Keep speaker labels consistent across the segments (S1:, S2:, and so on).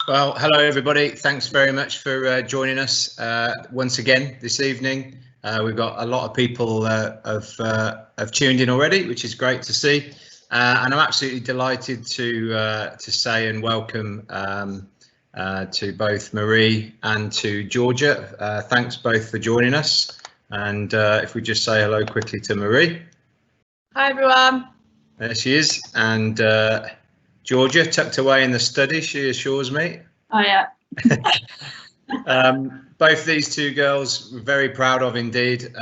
S1: Well, hello everybody. Thanks very much for joining us once again this evening. We've got a lot of people have tuned in already, which is great to see. And I'm absolutely delighted to say and welcome to both Marie and to Georgia. Thanks both for joining us. And if we just say hello quickly to Marie.
S2: Hi everyone.
S1: There she is. And Georgia, tucked away in the study, she assures me.
S2: Oh yeah.
S1: Both these two girls, we're very proud of indeed.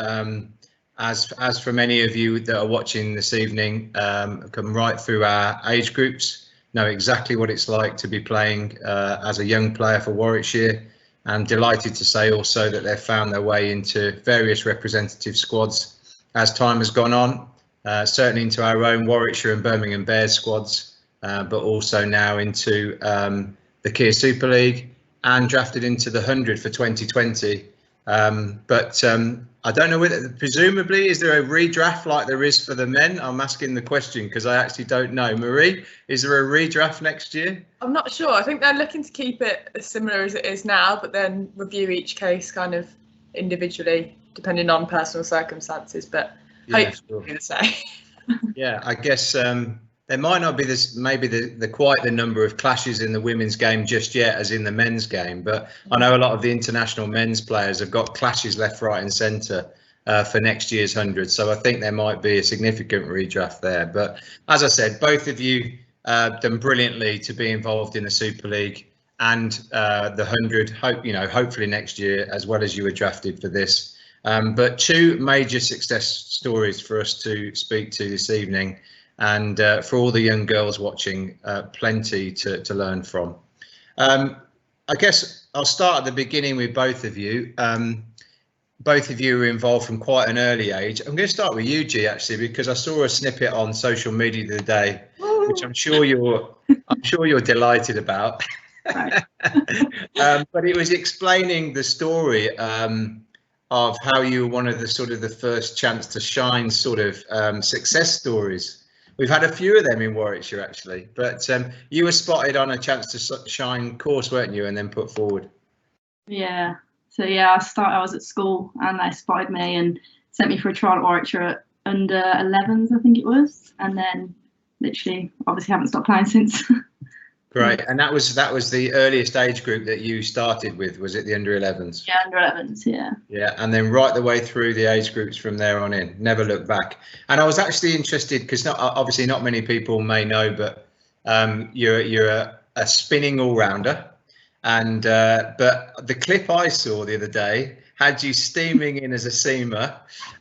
S1: As for many of you that are watching this evening, come right through our age groups, know exactly what it's like to be playing as a young player for Warwickshire. I'm delighted to say also that they've found their way into various representative squads as time has gone on, certainly into our own Warwickshire and Birmingham Bears squads. But also now into the Kia Super League and drafted into the 100 for 2020. But I don't know whether, presumably, is there a redraft like there is for the men? I'm asking the question because I actually don't know. Marie, is there a redraft next year?
S2: I'm not sure. I think they're looking to keep it as similar as it is now, but then review each case kind of individually, depending on personal circumstances. But
S1: Yeah,
S2: hopefully the same.
S1: Yeah, I guess there might not be maybe quite the number of clashes in the women's game just yet as in the men's game, but I know a lot of the international men's players have got clashes left, right and centre for next year's 100. So I think there might be a significant redraft there. But as I said, both of you done brilliantly to be involved in the Super League and the 100. Hopefully next year, as well as you were drafted for this. But two major success stories for us to speak to this evening. And for all the young girls watching, plenty to learn from. I guess I'll start at the beginning with both of you. Both of you were involved from quite an early age. I'm going to start with you, G, actually, because I saw a snippet on social media the other day, which I'm sure you're delighted about. But it was explaining the story of how you were one of the first chance to shine success stories. We've had a few of them in Warwickshire, actually, but you were spotted on a chance to shine course, weren't you, and then put forward?
S3: Yeah. So yeah, I was at school and they spotted me and sent me for a trial at Warwickshire at under 11s, I think it was, and then literally, obviously, haven't stopped playing since.
S1: Great, and that was the earliest age group that you started with, was it the under 11s?
S3: Yeah, under 11s, yeah.
S1: Yeah, and then right the way through the age groups from there on in, never look back. And I was actually interested because obviously not many people may know, but you're a spinning all-rounder, and but the clip I saw the other day had you steaming in as a seamer.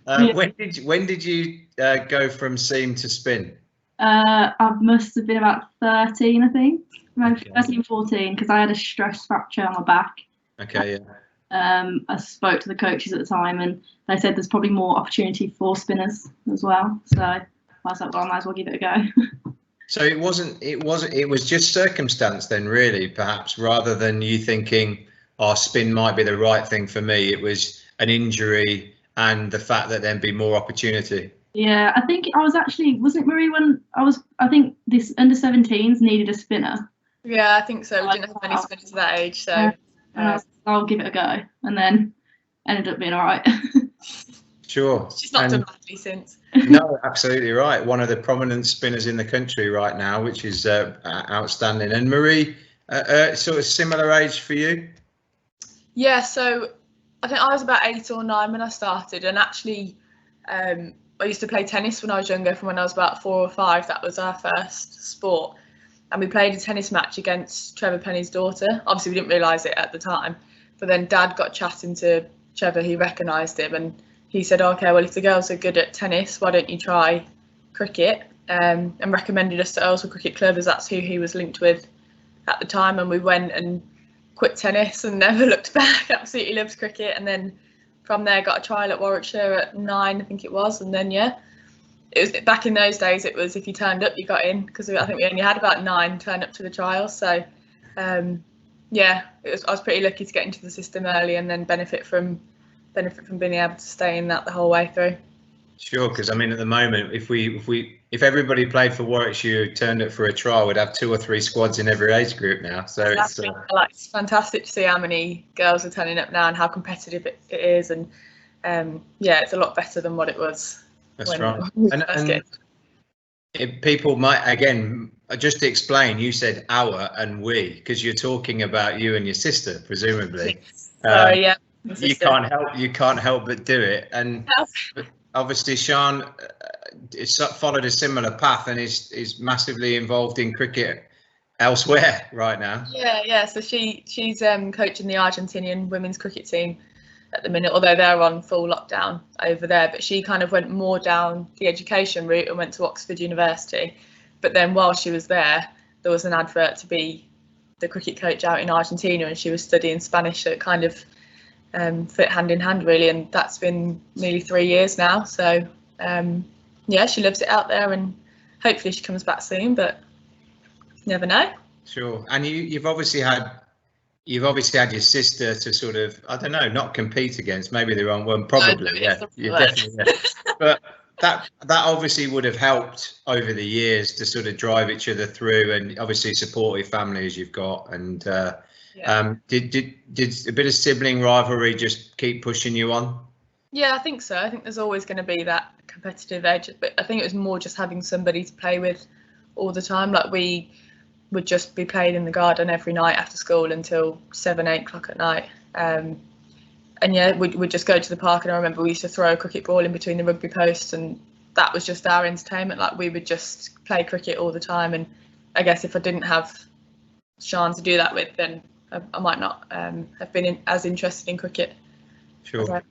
S3: Yeah.
S1: When did you go from seam to spin?
S3: I must have been about 13, I think.
S1: Okay.
S3: 13, 14, because I had a stress fracture on my back.
S1: Okay, yeah.
S3: I spoke to the coaches at the time and they said there's probably more opportunity for spinners as well. So I was like, well, I might as well give it a go.
S1: So it was just circumstance then, really, perhaps, rather than you thinking, oh, spin might be the right thing for me. It was an injury and the fact that there'd be more opportunity.
S3: Yeah, I think I was actually, wasn't it Marie when I think this under 17s needed a spinner.
S2: Yeah, I think so. We didn't have any spinners at that age, so
S3: I'll give it a go, and then ended up being all right.
S1: Sure.
S2: She's not done badly since.
S1: No, absolutely right. One of the prominent spinners in the country right now, which is outstanding. And Marie, sort of similar age for you?
S2: Yeah, so I think I was about 8 or 9 when I started, and actually I used to play tennis when I was younger. From when I was about 4 or 5, that was our first sport. And we played a tennis match against Trevor Penny's daughter. Obviously, we didn't realise it at the time. But then Dad got chatting to Trevor. He recognised him and he said, OK, well, if the girls are good at tennis, why don't you try cricket? And recommended us to Earlswood Cricket Club, as that's who he was linked with at the time. And we went and quit tennis and never looked back. Absolutely loves cricket. And then from there, got a trial at Warwickshire at 9, I think it was. And then, yeah. It was back in those days. It was if you turned up, you got in, because I think we only had about 9 turn up to the trials. So, yeah, I was pretty lucky to get into the system early and then benefit from being able to stay in that the whole way through.
S1: Sure, because I mean, at the moment, if if everybody played for Warwickshire, turned up for a trial, we'd have 2 or 3 squads in every age group now. So
S2: exactly. It's fantastic to see how many girls are turning up now and how competitive it is, and yeah, it's a lot better than what it was.
S1: That's right. And people might, again, just to explain, you said our and we, because you're talking about you and your sister, presumably.
S2: Sorry, yeah.
S1: You can't help but do it. And obviously Sian followed a similar path and is massively involved in cricket elsewhere right now.
S2: Yeah. So she's coaching the Argentinian women's cricket team at the minute, although they're on full lockdown over there. But she kind of went more down the education route and went to Oxford University. But then while she was there was an advert to be the cricket coach out in Argentina, and she was studying Spanish, so it kind of fit hand in hand really, and that's been nearly 3 years now. So yeah, she loves it out there, and hopefully she comes back soon, but never know.
S1: Sure. And you've obviously had your sister to sort of, I don't know, not compete against, maybe the wrong one, probably. No, yeah, you definitely. Yeah. But that obviously would have helped over the years to sort of drive each other through, and obviously supportive families you've got. And did a bit of sibling rivalry just keep pushing you on?
S2: Yeah, I think so. I think there's always going to be that competitive edge, but I think it was more just having somebody to play with all the time. Like, we would just be playing in the garden every night after school until 7-8 o'clock at night. And yeah, we'd just go to the park, and I remember we used to throw a cricket ball in between the rugby posts, and that was just our entertainment. Like, we would just play cricket all the time, and I guess if I didn't have Sian to do that with, then I might not have been as interested in cricket.
S1: Sure.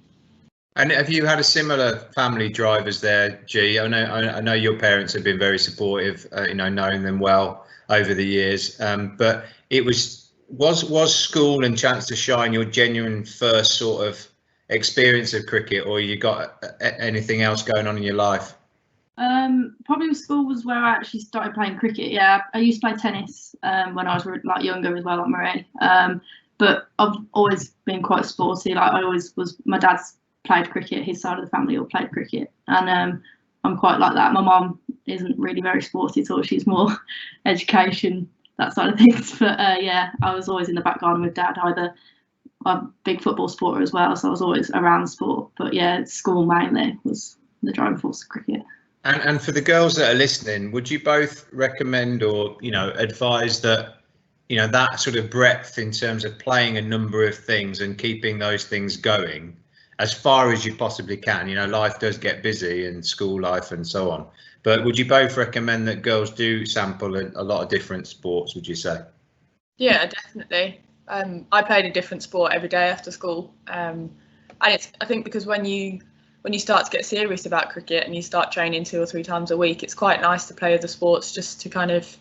S1: And have you had a similar family drive as there, G? I know your parents have been very supportive, knowing them well over the years. But it was school and chance to shine your genuine first sort of experience of cricket, or you got anything else going on in your life?
S3: Probably school was where I actually started playing cricket. Yeah, I used to play tennis when I was like younger as well, like Marie. But I've always been quite sporty. Like, I always was. My dad's played cricket. His side of the family all played cricket, and I'm quite like that. My mum isn't really very sporty at all. She's more education, that side of things. But yeah, I was always in the back garden with Dad. I'm a big football supporter as well, so I was always around sport. But yeah, school mainly was the driving force of cricket.
S1: And for the girls that are listening, would you both recommend or advise that that sort of breadth in terms of playing a number of things and keeping those things going as far as you possibly can? Life does get busy, and school life and so on. But would you both recommend that girls do sample a lot of different sports, would you say?
S2: Yeah, definitely. I played a different sport every day after school. And I think because when you start to get serious about cricket and you start training 2 or 3 times a week, it's quite nice to play other sports just to kind of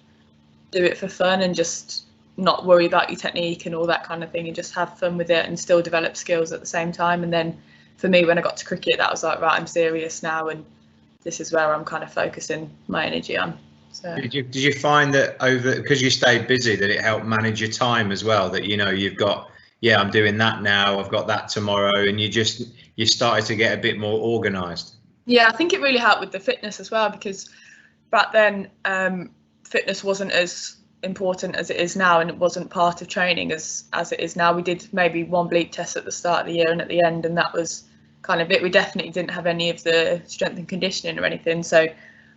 S2: do it for fun and just not worry about your technique and all that kind of thing, and just have fun with it and still develop skills at the same time. And then for me, when I got to cricket, that was like, right, I'm serious now, and this is where I'm kind of focusing my energy on. So did you find that because you stayed busy, that it helped manage your time as well, that you've got, I'm doing that now, I've got that tomorrow, and you started to get a bit more organised? Yeah, I think it really helped with the fitness as well, because back then fitness wasn't as important as it is now, and it wasn't part of training as it is now. We did maybe 1 bleep test at the start of the year and at the end, and that was kind of it. We definitely didn't have any of the strength and conditioning or anything. So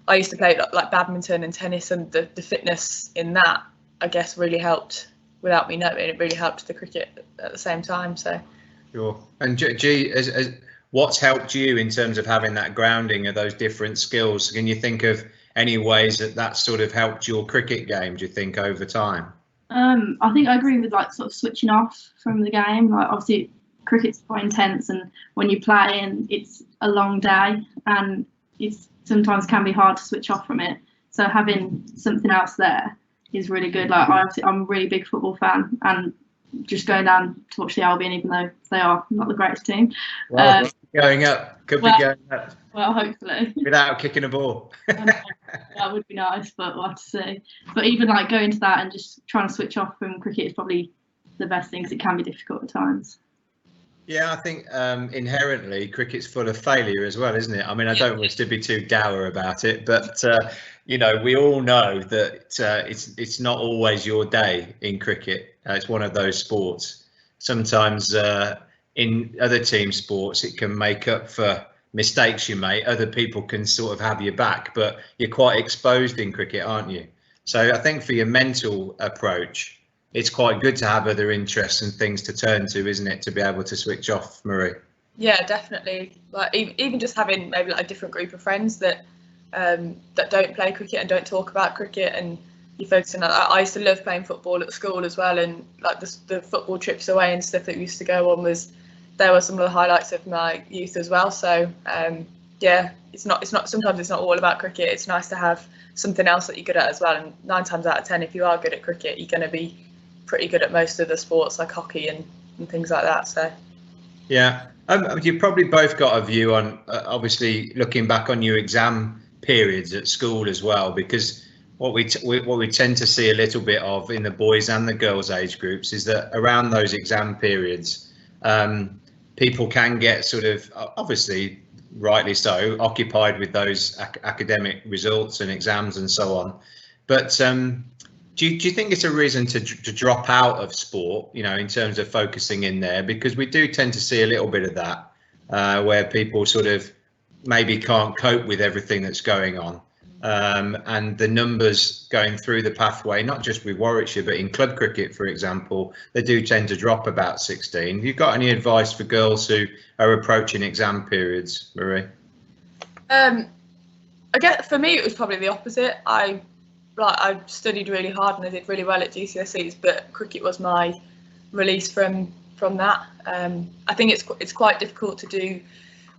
S2: I used to play like badminton and tennis, and the fitness in that, I guess, really helped without me knowing. It really helped the cricket at the same time. So sure. And G, what's helped you in terms of having that grounding of those different skills? Can you think of any ways that sort of helped your cricket game, do you think, over time? I think I agree with like sort of switching off from the game. Like, obviously cricket's quite intense, and when you play and it's a long day, and it's sometimes can be hard to switch off from it. So having something else there is really good. Like, I'm a really big football fan, and just going down to watch the Albion, even though they are not the greatest team. Well, going up, could be going up. Well, hopefully. Without kicking a ball. That would be nice, but we'll have to see. But even like going to that and just trying to switch off from cricket is probably the best thing, because it can be difficult at times.
S1: Yeah, I think inherently cricket's full of failure as well, isn't it? I mean, I don't wish to be too dour about it, but you know, we all know that it's not always your day in cricket. It's one of those sports. Sometimes in other team sports, it can make up for mistakes you make. Other people can sort of have your back, but you're quite exposed in cricket, aren't you? So I think for your mental approach, it's quite good to have other interests and things to turn to, isn't it, to be able to switch off, Marie?
S2: Yeah, definitely. Like even just having maybe like a different group of friends that that don't play cricket and don't talk about cricket, and you focus on that. I used to love playing football at school as well, and like the football trips away and stuff that we used to go on there were some of the highlights of my youth as well. So yeah, it's not sometimes it's not all about cricket. It's nice to have something else that you're good at as well. And 9 times out of 10, if you are good at cricket, you're going to be pretty good at most of the sports like hockey and things like that. So
S1: yeah, you've probably both got a view on obviously looking back on your exam periods at school as well, because what we tend to see a little bit of in the boys and the girls age groups is that around those exam periods, people can get sort of, obviously rightly so, occupied with those academic results and exams and so on, but do you think it's a reason to drop out of sport, you know, in terms of focusing in there? Because we do tend to see a little bit of that, where people sort of maybe can't cope with everything that's going on. And the numbers going through the pathway, not just with Warwickshire, but in club cricket, for example, they do tend to drop about 16. Have you got any advice for girls who are approaching exam periods, Marie?
S2: I guess for me, it was probably the opposite. I studied really hard and I did really well at GCSEs, but cricket was my release from that. I think it's quite difficult to do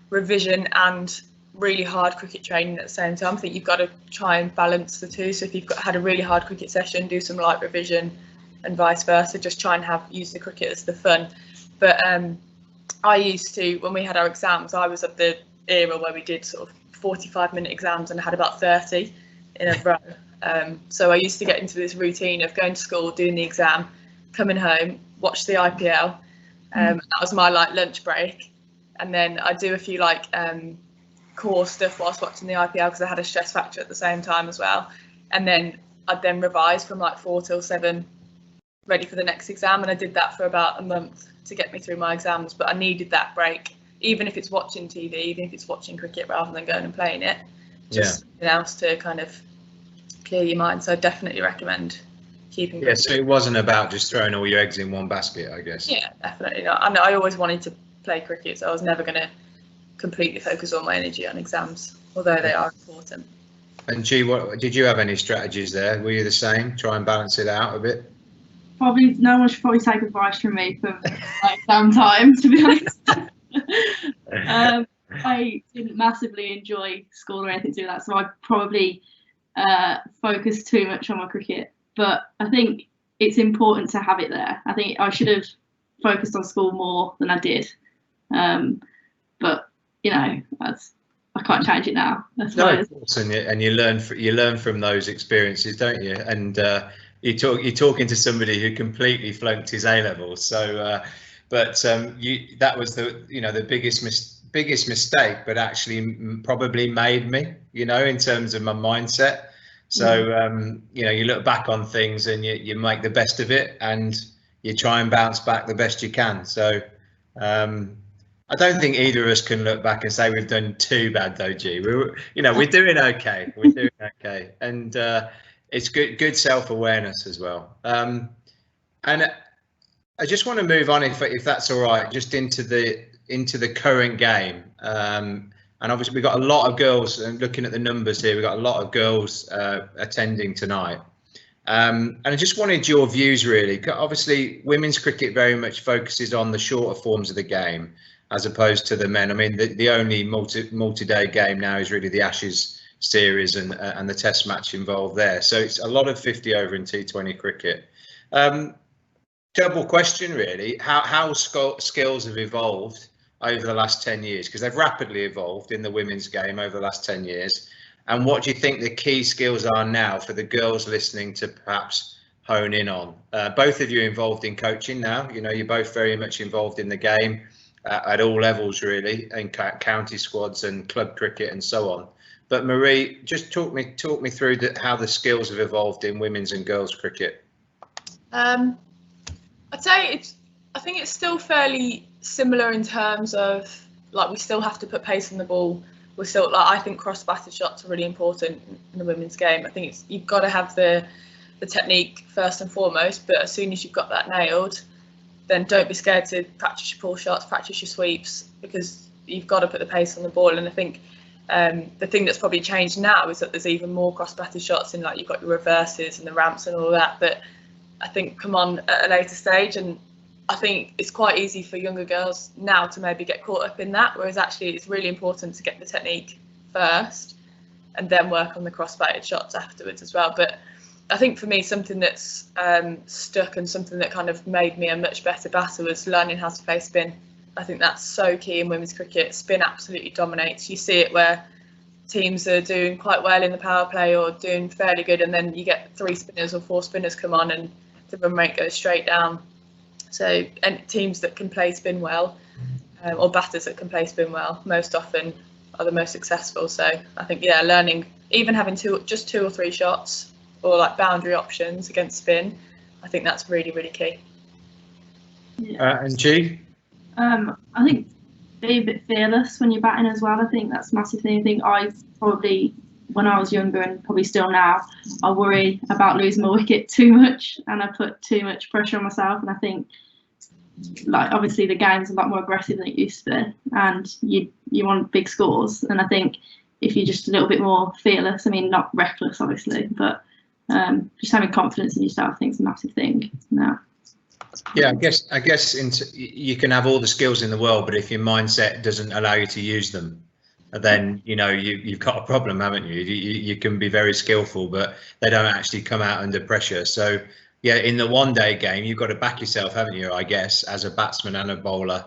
S2: revision and really hard cricket training at the same time. I think you've got to try and balance the two. So if you've had a really hard cricket session, do some light revision, and vice versa. Just try and use the cricket as the fun. But I used to, when we had our exams, I was at the era where we did sort of 45-minute exams and had about 30 in a row. So I used to get into this routine of going to school, doing the exam, coming home, watch the IPL. That was my like lunch break, and then I'd do a few like core stuff whilst watching the IPL because I had a stress factor at the same time as well. And then I'd then revise from like 4 till 7, ready for the next exam. And I did that for about a month to get me through my exams. But I needed that break, even if it's watching TV, even if it's watching cricket rather than going and playing it. Just something else to kind of clear your mind. So I definitely recommend keeping.
S1: Yeah, so it wasn't about just throwing all your eggs in one basket, I guess.
S2: Yeah, definitely not. I know I always wanted to play cricket, so I was never going to completely focus all my energy on exams, although they are important.
S1: And G, what did you have any strategies there? Were you the same? Try and balance it out a bit?
S3: Probably no one should probably take advice from me for like exam time, to be honest. I didn't massively enjoy school or anything to do that, so I probably focused too much on my cricket. But I think it's important to have it there. I think I should have focused on school more than I did. But you know, I can't change it now. That's
S1: no, of course, and you learn from those experiences, don't you? And you're talking to somebody who completely flunked his A levels. So, that was the biggest mistake, but actually probably made me, in terms of my mindset. So you look back on things and you make the best of it, and you try and bounce back the best you can. So. I don't think either of us can look back and say we've done too bad, though, G. We're doing okay. We're doing okay, and it's good self-awareness as well. And I just want to move on, if that's all right, just into the current game. And obviously we've got a lot of girls. And looking at the numbers here, we've got a lot of girls attending tonight. And I just wanted your views, really. Obviously, women's cricket very much focuses on the shorter forms of the game, as opposed to the men. I mean, the only multi-day game now is really the Ashes series and the Test match involved there. So it's a lot of 50 over and T20 cricket. Double question, really. How skills have evolved over the last 10 years? Because they've rapidly evolved in the women's game over the last 10 years. And what do you think the key skills are now for the girls listening to perhaps hone in on? Both of you involved in coaching now. You're both very much involved in the game. at all levels really, in county squads and club cricket and so on. But Marie, just talk me through how the skills have evolved in women's and girls cricket.
S2: I'd say I think it's still fairly similar in terms of, like, we still have to put pace on the ball. We're still, like, I think cross-batted shots are really important in the women's game. I think you've got to have the technique first and foremost, but as soon as you've got that nailed, then don't be scared to practice your pull shots, practice your sweeps, because you've got to put the pace on the ball. And I think the thing that's probably changed now is that there's even more cross-batted shots in, like, you've got your reverses and the ramps and all that I think come on at a later stage. And I think it's quite easy for younger girls now to maybe get caught up in that, whereas actually it's really important to get the technique first and then work on the cross-batted shots afterwards as well. But I think for me, something that's stuck and something that kind of made me a much better batter was learning how to play spin. I think that's so key in women's cricket. Spin absolutely dominates. You see it where teams are doing quite well in the power play or doing fairly good, and then you get 3 spinners or 4 spinners come on and the run rate goes straight down. So, and teams that can play spin well, or batters that can play spin well, most often are the most successful. So I think, yeah, learning, even having just 2 or 3 shots or like boundary options against spin, I think that's really, really key.
S3: Yeah.
S1: And G?
S3: I think be a bit fearless when you're batting as well. I think that's a massive thing. I think I probably, when I was younger and probably still now, I worry about losing my wicket too much and I put too much pressure on myself. And I think, like, obviously the game's a lot more aggressive than it used to be, and you want big scores. And I think if you're just a little bit more fearless, I mean, not reckless obviously, but just having confidence in yourself, I think is a massive thing now.
S1: Yeah, I guess you can have all the skills in the world, but if your mindset doesn't allow you to use them, then you've got a problem, haven't you? You can be very skillful, but they don't actually come out under pressure. So yeah, in the one-day game, you've got to back yourself, haven't you? I guess as a batsman and a bowler,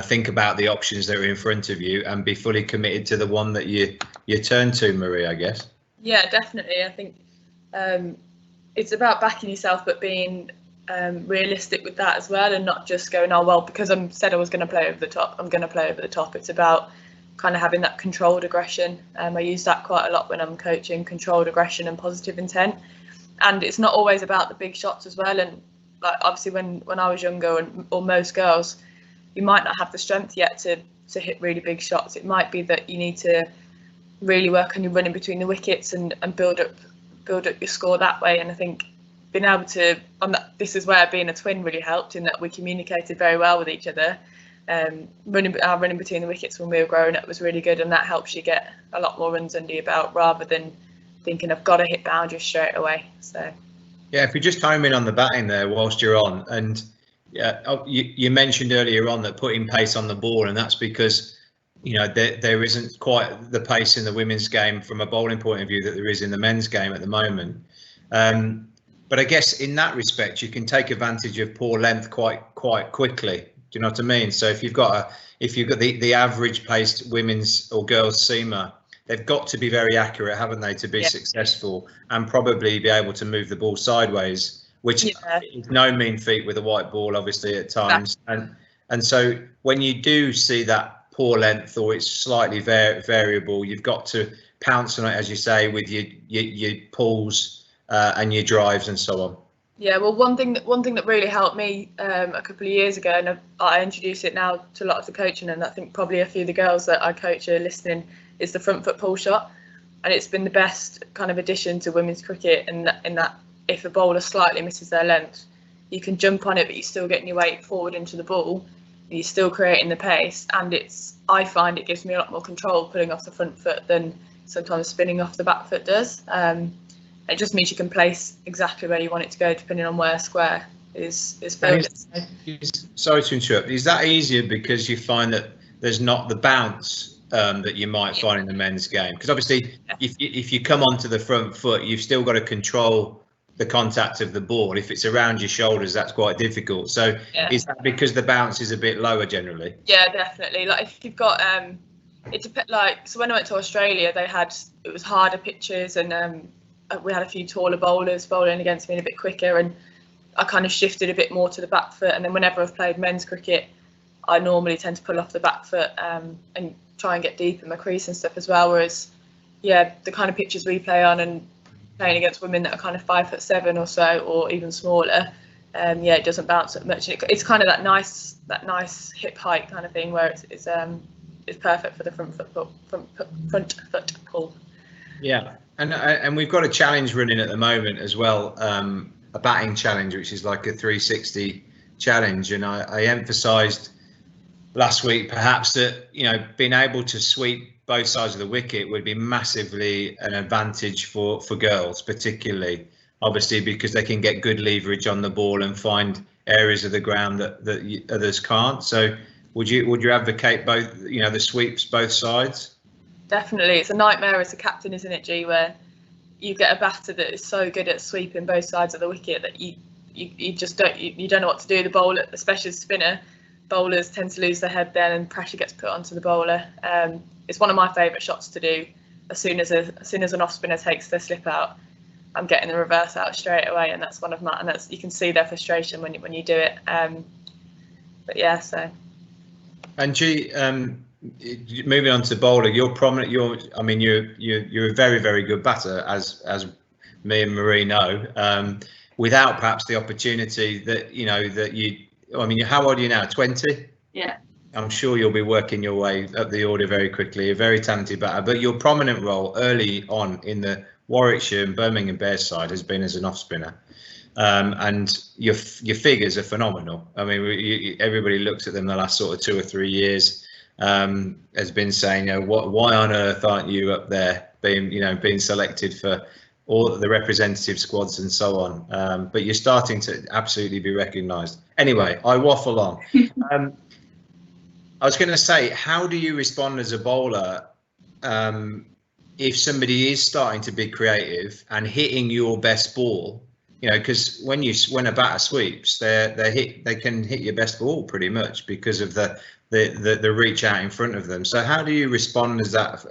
S1: think about the options that are in front of you and be fully committed to the one that you turn to, Marie, I guess.
S2: Yeah, definitely. I think it's about backing yourself, but being realistic with that as well, and not just going, oh well, because I said I was going to play over the top, I'm going to play over the top. It's about kind of having that controlled aggression. I use that quite a lot when I'm coaching, controlled aggression and positive intent. And it's not always about the big shots as well. And like, obviously when I was younger, or most girls, you might not have the strength yet to hit really big shots. It might be that you need to really work on your running between the wickets and build up your score that way. And I think being able to, this is where being a twin really helped, in that we communicated very well with each other. Running between the wickets when we were growing up was really good, and that helps you get a lot more runs under your belt rather than thinking I've got to hit boundaries straight away. So
S1: yeah, if we just home in on the batting there whilst you're on, and you mentioned earlier on that putting pace on the ball, and that's because there isn't quite the pace in the women's game from a bowling point of view that there is in the men's game at the moment. But I guess in that respect, you can take advantage of poor length quite quickly. Do you know what I mean? So if you've got the average paced women's or girls seamer, they've got to be very accurate, haven't they, to be successful, and probably be able to move the ball sideways, which is no mean feat with a white ball, obviously, at times. And so when you do see that poor length, or it's slightly variable, you've got to pounce on it, as you say, with your pulls and your drives and so on.
S2: Yeah, well, one thing that really helped me a couple of years ago, and I introduce it now to a lot of the coaching, and I think probably a few of the girls that I coach are listening, is the front foot pull shot. And it's been the best kind of addition to women's cricket in that if a bowler slightly misses their length, you can jump on it, but you're still getting your weight forward into the ball, and you're still creating the pace. And I find it gives me a lot more control pulling off the front foot than sometimes spinning off the back foot does. It just means you can place exactly where you want it to go, depending on where square is filled.
S1: Sorry to interrupt. Is that easier because you find that there's not the bounce that you might find in the men's game? Because obviously, if you come onto the front foot, you've still got to control the contact of the ball. If it's around your shoulders, that's quite difficult. So is that because the bounce is a bit lower generally? Yeah,
S2: definitely. Like if you've got so when I went to Australia, it was harder pitches, and we had a few taller bowlers bowling against me and a bit quicker, and I kind of shifted a bit more to the back foot. And then whenever I've played men's cricket, I normally tend to pull off the back foot and try and get deep in my crease and stuff as well. Whereas, yeah, the kind of pitches we play on and playing against women that are kind of 5'7" or so, or even smaller, yeah, it doesn't bounce up much. And it's kind of that nice hip height kind of thing where it's perfect for the front foot pull.
S1: Yeah, and we've got a challenge running at the moment as well, a batting challenge, which is like a 360 challenge, and I emphasised last week perhaps that, you know, being able to sweep both sides of the wicket would be massively an advantage for girls, particularly, obviously, because they can get good leverage on the ball and find areas of the ground that others can't. So would you advocate both, you know, the sweeps both sides?
S2: Definitely. It's a nightmare as a captain, isn't it, G, where you get a batter that is so good at sweeping both sides of the wicket that you just don't know what to do. The bowler, especially the spinner, bowlers tend to lose their head then and pressure gets put onto the bowler. It's one of my favourite shots to do. As soon as an off spinner takes their slip out, I'm getting the reverse out straight away, and that's one of my, and that's, you can see their frustration when you do it. But yeah, so. And
S1: G, moving on to bowler, you're prominent. You're a very, very good batter, as me and Marie know. Without perhaps the opportunity that how old are you now? 20?
S3: Yeah.
S1: I'm sure you'll be working your way up the order very quickly. A very talented batter, but your prominent role early on in the Warwickshire and Birmingham Bears side has been as an off spinner, and your figures are phenomenal. I mean, everybody looks at them the last sort of 2 or 3 years, has been saying, you know, why on earth aren't you up there being selected for all the representative squads and so on, but you're starting to absolutely be recognised. Anyway, I waffle on. I was going to say, how do you respond as a bowler if somebody is starting to be creative and hitting your best ball? You know, because when a batter sweeps, they can hit your best ball pretty much because of the reach out in front of them. So how do you respond as that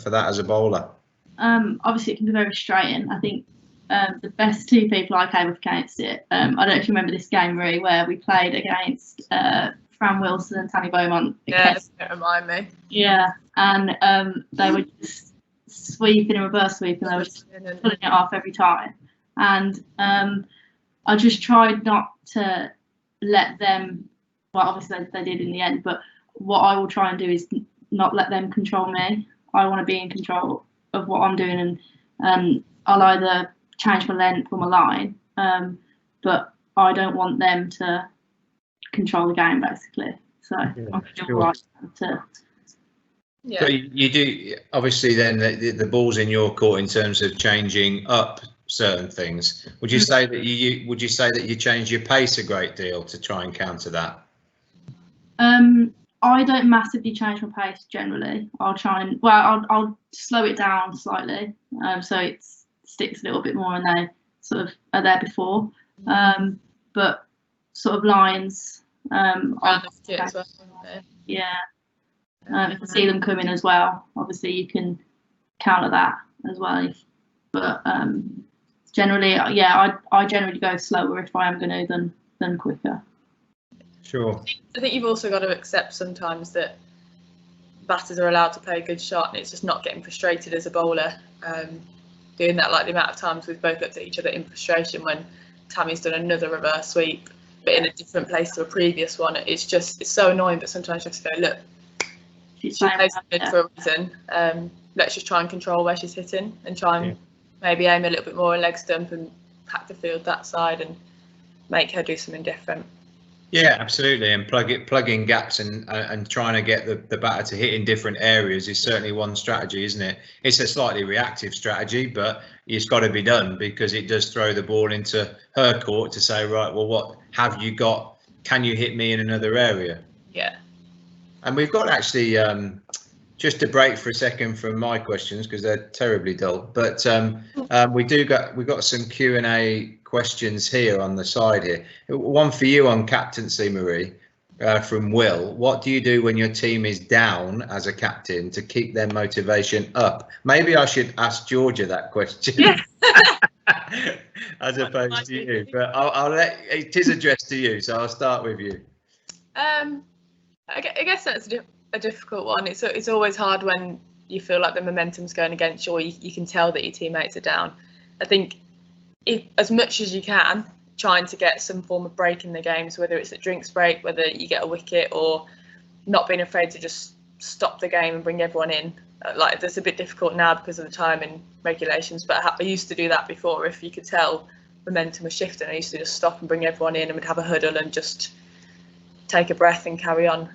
S1: for that as a bowler?
S3: Obviously, it can be very frustrating. I think the best two people I came up against it. I don't know if you remember this game, Marie, where we played against Fran Wilson and Tanny Beaumont.
S2: Yeah, don't remind me.
S3: Yeah, and they were just sweeping and reverse sweeping. They were just pulling it off every time. And I just tried not to let them. Well, obviously they did in the end. But what I will try and do is not let them control me. I want to be in control of what I'm doing, and I'll either change my length or my line, but I don't want them to control the game, basically. So I'm going to do all right to.
S2: Yeah.
S1: But you do, obviously, then the ball's in your court in terms of changing up certain things. Would you say that you change your pace a great deal to try and counter that?
S3: I don't massively change my pace generally. I'll try and I'll slow it down slightly, so it sticks a little bit more, and they sort of are there before. But sort of lines, yeah. If I see them coming as well, obviously you can counter that as well. But generally, yeah, I generally go slower if I am going to than quicker.
S1: Sure.
S2: I think you've also got to accept sometimes that batters are allowed to play a good shot, and it's just not getting frustrated as a bowler. Doing that, like the amount of times we've both looked at each other in frustration when Tammy's done another reverse sweep, but in a different place to a previous one. It's so annoying, but sometimes you have to go, look, she plays good for a reason. Let's just try and control where she's hitting and try and maybe aim a little bit more a leg stump and pack the field that side and make her do something different.
S1: Yeah, absolutely, and plug in gaps and trying to get the batter to hit in different areas is certainly one strategy, isn't it? It's a slightly reactive strategy, but it's got to be done because it does throw the ball into her court to say, right, well, what have you got? Can you hit me in another area?
S2: Yeah.
S1: And we've got actually just to break for a second from my questions because they're terribly dull, but we've got some Q&A questions here on the side here. One for you on captaincy, Marie, from Will. What do you do when your team is down as a captain to keep their motivation up? Maybe I should ask Georgia that question.
S2: Yeah.
S1: As opposed to you, but I'll let it is addressed to you, so I'll start with you.
S2: I guess that's a difficult one. It's always hard when you feel like the momentum's going against you, or you can tell that your teammates are down. I think as much as you can, trying to get some form of break in the games, whether it's a drinks break, whether you get a wicket, or not being afraid to just stop the game and bring everyone in. Like, that's a bit difficult now because of the time and regulations, but I used to do that before. If you could tell momentum was shifting, I used to just stop and bring everyone in, and we'd have a huddle and just take a breath and carry on.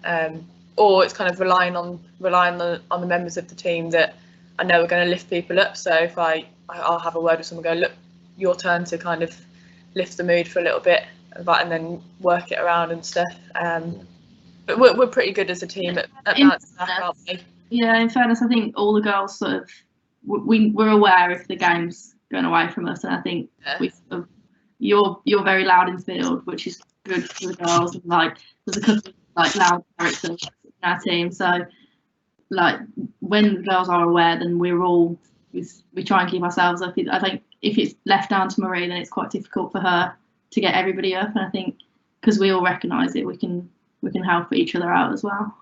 S2: Or it's kind of relying on the members of the team that I know are going to lift people up. So if I'll have a word with someone, go, look, your turn to kind of lift the mood for a little bit, and then work it around and stuff. But we're pretty good as a team at bouncing back, aren't we?
S3: Yeah, in fairness, I think all the girls sort of we're aware if the game's going away from us, and I think we sort of, you're very loud in field, which is good for the girls. And like, there's a couple of like loud characters in our team, so like when the girls are aware, then we try and keep ourselves up. I think if it's left down to Marie, then it's quite difficult for her to get everybody up, and I think because we all recognise it, we can help each other out as well.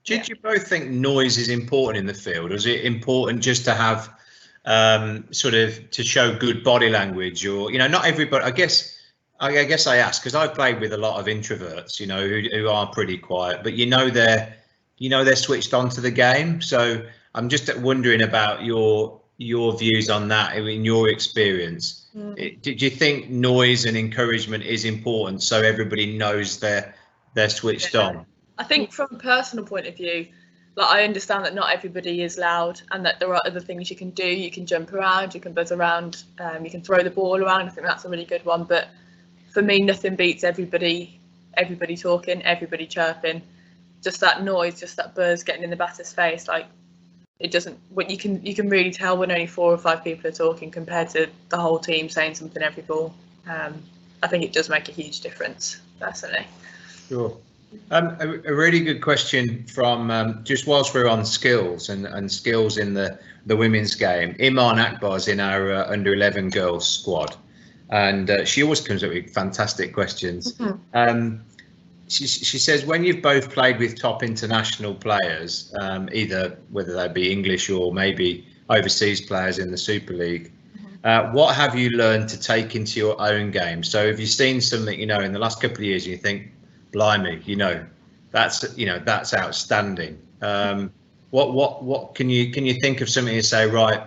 S1: Did you both think noise is important in the field, or is it important just to have sort of to show good body language? Or, you know, not everybody, I guess I ask because I've played with a lot of introverts, you know, who are pretty quiet, but you know they're switched on to the game. So I'm just wondering about your views on that in your experience. Did you think noise and encouragement is important so everybody knows they're switched on?
S2: I think from a personal point of view, like, I understand that not everybody is loud, and that there are other things you can do. You can jump around, you can buzz around, you can throw the ball around. I think that's a really good one. But for me, nothing beats everybody talking, everybody chirping. Just that noise, just that buzz getting in the batter's face. Like, it doesn't. You can really tell when only 4 or 5 people are talking compared to the whole team saying something every ball. I think it does make a huge difference, personally.
S1: Sure. A really good question from just whilst we're on skills and skills in the women's game. Iman Akbar's in our under 11 girls squad, and she always comes up with fantastic questions. Mm-hmm. She says, when you've both played with top international players, either whether they be English or maybe overseas players in the Super League, what have you learned to take into your own game? So have you seen something, you know, in the last couple of years, and you think, blimey, you know, that's outstanding. What can you think of something and say, right,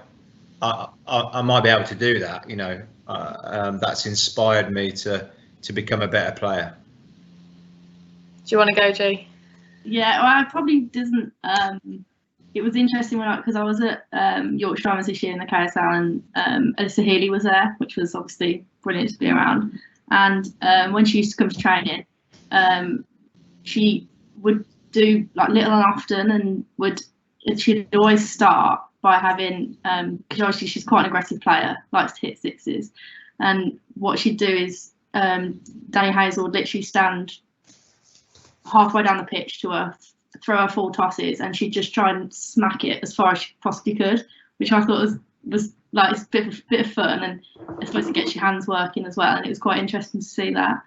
S1: I might be able to do that, you know, that's inspired me to become a better player?
S2: Do you want to go, Jay?
S3: Yeah, well, I probably doesn't. It was interesting because I was at Yorkshire Diamonds this year in the KSL, and Alyssa Healy was there, which was obviously brilliant to be around. And when she used to come to training, she would do like little and often, and she'd always start by having, because obviously she's quite an aggressive player, likes to hit sixes, and what she'd do is Danny Hazel would literally stand halfway down the pitch to her, throw her 4 tosses, and she'd just try and smack it as far as she possibly could, which I thought was like, it's a bit of fun, and it's supposed to get your hands working as well, and it was quite interesting to see that.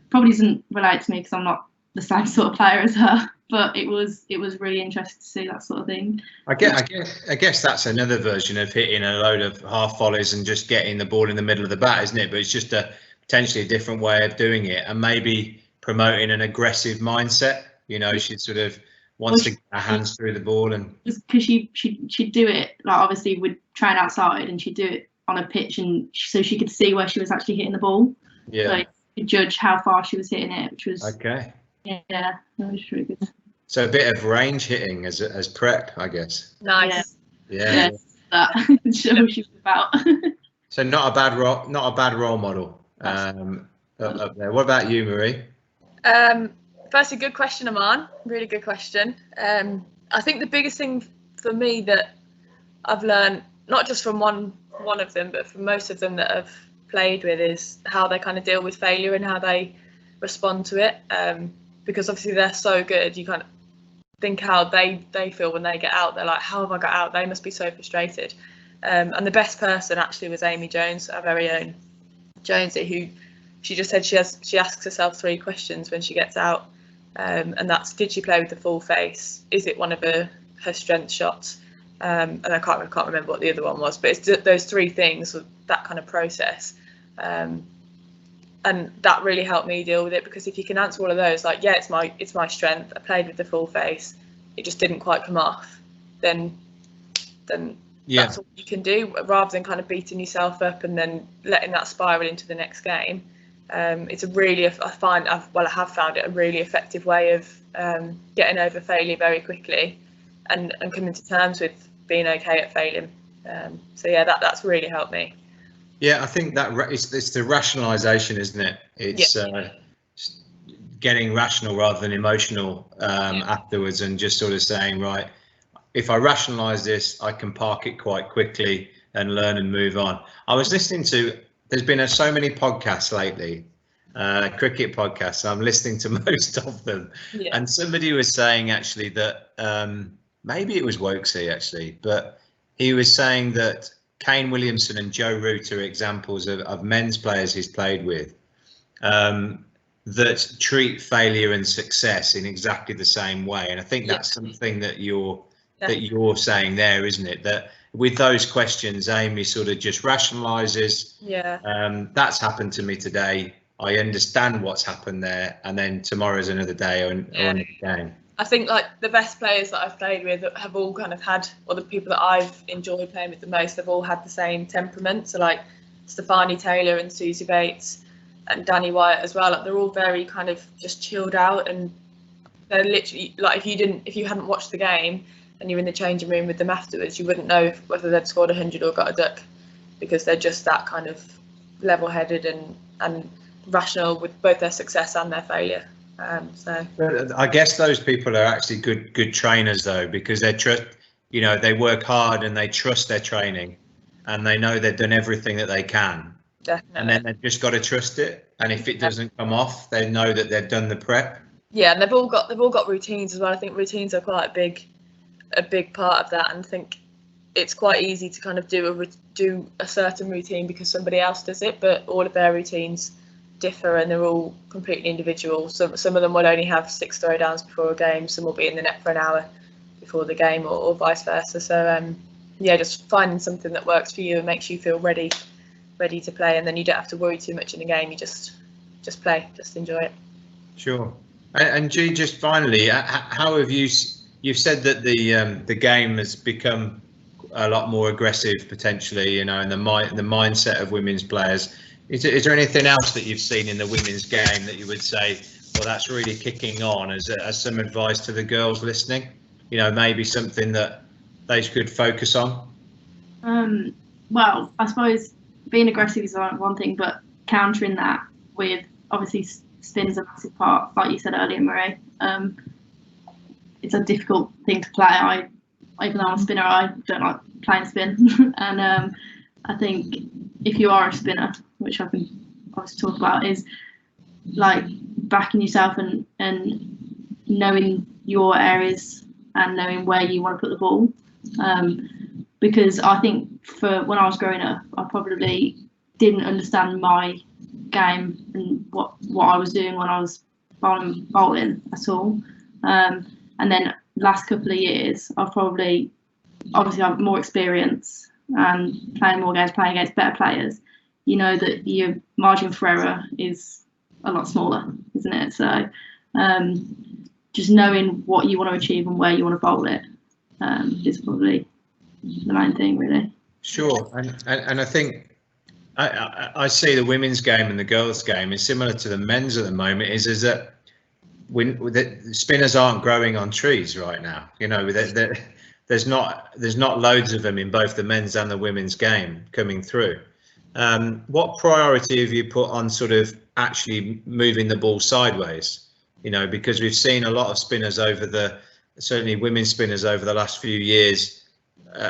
S3: Probably doesn't relate to me because I'm not the same sort of player as her, but it was really interesting to see that sort of thing. I
S1: guess that's another version of hitting a load of half volleys and just getting the ball in the middle of the bat, isn't it? But it's just a potentially a different way of doing it, and maybe promoting an aggressive mindset. You know, she sort of wants to get her hands through the ball, and
S3: because she'd do it, like, obviously we'd train outside and she'd do it on a pitch, and so she could see where she was actually hitting the ball.
S1: Yeah.
S3: So you could judge how far she was hitting it, which was
S1: okay.
S3: Yeah, that was really good.
S1: So a bit of range hitting as prep, I guess.
S2: Nice.
S1: Yeah.
S3: That shows what she was about.
S1: So not a bad role model up there. What about you, Marie?
S2: Firstly, good question, Aman. Really good question. I think the biggest thing for me that I've learned, not just from one of them, but from most of them that I've played with, is how they kind of deal with failure and how they respond to it. Because obviously they're so good, you kind of think how they feel when they get out. They're like, how have I got out? They must be so frustrated. And the best person actually was Amy Jones, our very own Jonesy, who she just said she asks herself 3 questions when she gets out. and that's, did she play with the full face? Is it one of her strength shots? And I can't remember what the other one was, but it's those three things, that kind of process. And that really helped me deal with it, because if you can answer all of those, like, yeah, it's my strength, I played with the full face, it just didn't quite come off, then yeah, that's all you can do, rather than kind of beating yourself up and then letting that spiral into the next game. It's a really, I have found it a really effective way of getting over failure very quickly and coming to terms with being okay at failing. So yeah, that's really helped me.
S1: Yeah, I think that it's the rationalisation, isn't it? It's getting rational rather than emotional afterwards, and just sort of saying, right, if I rationalise this, I can park it quite quickly and learn and move on. I was listening to, there's been so many podcasts lately, cricket podcasts. I'm listening to most of them, and somebody was saying actually that maybe it was Wokesy actually, but he was saying that Kane Williamson and Joe Root are examples of men's players he's played with that treat failure and success in exactly the same way. And I think that's something that you're saying there, isn't it? That with those questions, Amy sort of just rationalises. That's happened to me today. I understand what's happened there, and then tomorrow's another day or another game.
S2: I think like the best players that I've played with have all kind of had, or the people that I've enjoyed playing with the most, have all had the same temperament. So like Stefani Taylor and Susie Bates and Danny Wyatt as well. Like, they're all very kind of just chilled out, and they're literally like, if you hadn't watched the game and you're in the changing room with them afterwards, you wouldn't know whether they'd scored 100 or got a duck, because they're just that kind of level-headed and rational with both their success and their failure. So
S1: I guess those people are actually good trainers though, because they work hard and they trust their training, and they know they've done everything that they can.
S2: Definitely.
S1: And then they've just got to trust it. And if it doesn't come off, they know that they've done the prep.
S2: Yeah, and they've all got routines as well. I think routines are quite a big part of that, and I think it's quite easy to kind of do a certain routine because somebody else does it, but all of their routines differ and they're all completely individual. Some of them will only have 6 throwdowns before a game, some will be in the net for an hour before the game, or vice versa. So yeah, just finding something that works for you and makes you feel ready to play, and then you don't have to worry too much in the game. You just play, just enjoy it.
S1: Sure. And G, just finally, how have you've said that the game has become a lot more aggressive potentially, and the mindset of women's players. Is there anything else that you've seen in the women's game that you would say, well, that's really kicking on, as some advice to the girls listening? Maybe something that they could focus on?
S3: Well, I suppose being aggressive is one thing, but countering that with, obviously, spin is a massive part, like you said earlier, Marie. It's a difficult thing to play. Even though I'm a spinner, I don't like playing spin. And I think if you are a spinner, which I can obviously talk about, is like backing yourself and knowing your areas and knowing where you want to put the ball. Because I think for when I was growing up, I probably didn't understand my game and what I was doing when I was bowling at all. And then last couple of years, I've obviously have more experience and playing more games, playing against better players. You know that your margin for error is a lot smaller, isn't it? So just knowing what you want to achieve and where you want to bowl it is probably the main thing, really.
S1: Sure, and I think I see the women's game and the girls' game is similar to the men's at the moment. Is that the spinners aren't growing on trees right now. There's not loads of them in both the men's and the women's game coming through. What priority have you put on sort of actually moving the ball sideways? Because we've seen a lot of spinners certainly women's spinners over the last few years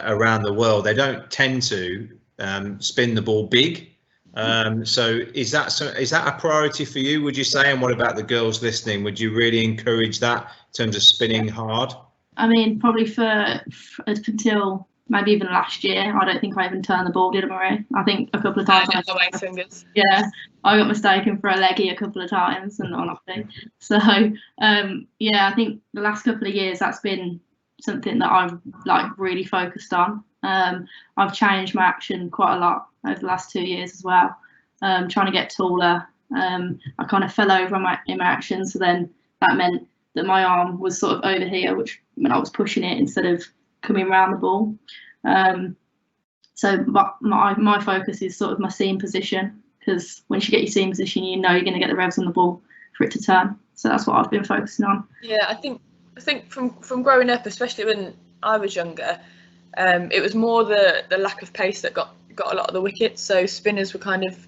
S1: around the world. They don't tend to spin the ball big. So is that a priority for you, would you say? And what about the girls listening? Would you really encourage that in terms of spinning hard?
S3: I mean, probably for until maybe even last year, I don't think I even turned the ball, did I, Marie? I think a couple of times. Yeah, I got mistaken for a leggy a couple of times and nothing. So yeah, I think the last couple of years that's been something that I've like really focused on. I've changed my action quite a lot over the last 2 years as well. Trying to get taller. I kind of fell over in my action, so then that meant that my arm was sort of over here, which when I was pushing it instead of coming around the ball. So my focus is sort of my seam position, because once you get your seam position, you know you're going to get the revs on the ball for it to turn. So that's what I've been focusing on.
S2: Yeah, I think from growing up, especially when I was younger, it was more the lack of pace that got a lot of the wickets. So spinners were kind of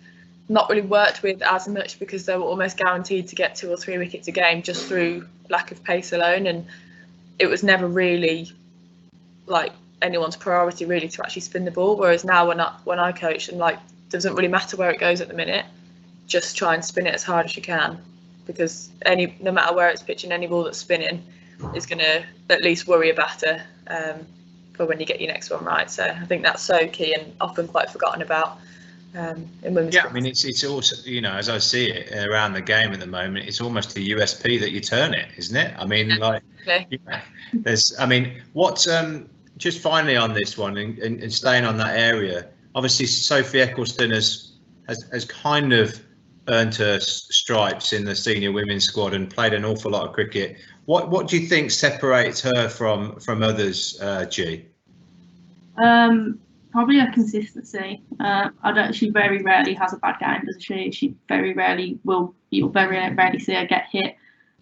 S2: not really worked with as much, because they were almost guaranteed to get 2 or 3 wickets a game just through lack of pace alone, and it was never really like anyone's priority really to actually spin the ball. Whereas now when I coach, and like doesn't really matter where it goes at the minute, just try and spin it as hard as you can, because no matter where it's pitching, any ball that's spinning is going to at least worry a batter for when you get your next one right. So I think that's so key and often quite forgotten about in women's.
S1: Yeah, I mean it's also, you know, as I see it around the game at the moment, it's almost a USP that you turn it, isn't it? I mean, like, yeah, there's, I mean, what just finally on this one and staying on that area, obviously Sophie Eccleston has kind of earned her stripes in the senior women's squad and played an awful lot of cricket. What do you think separates her from others, G?
S3: Probably her consistency. She very rarely has a bad game, does she? She very rarely will. You'll very rarely see her get hit.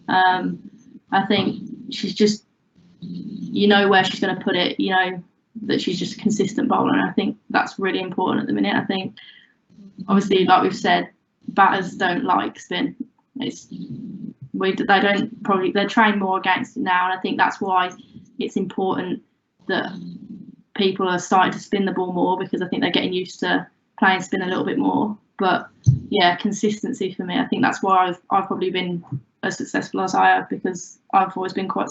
S3: I think she's just, you know, where she's going to put it. You know that she's just a consistent bowler, and I think that's really important at the minute. I think, obviously, like we've said, batters don't like spin. They train more against it now, and I think that's why it's important that people are starting to spin the ball more, because I think they're getting used to playing spin a little bit more. But yeah, consistency for me, I think that's why I've probably been as successful as I have, because I've always been quite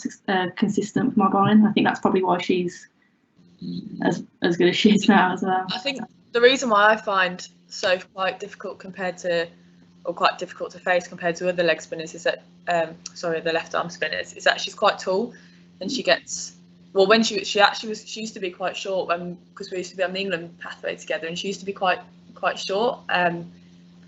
S3: consistent with my bowling. I think that's probably why she's as good as she is now as well.
S2: I think the reason why I find Soph quite difficult to face compared to other leg spinners is that the left arm spinners, is that she's quite tall, and she gets, well, when she used to be quite short, because we used to be on the England pathway together, and she used to be quite short, and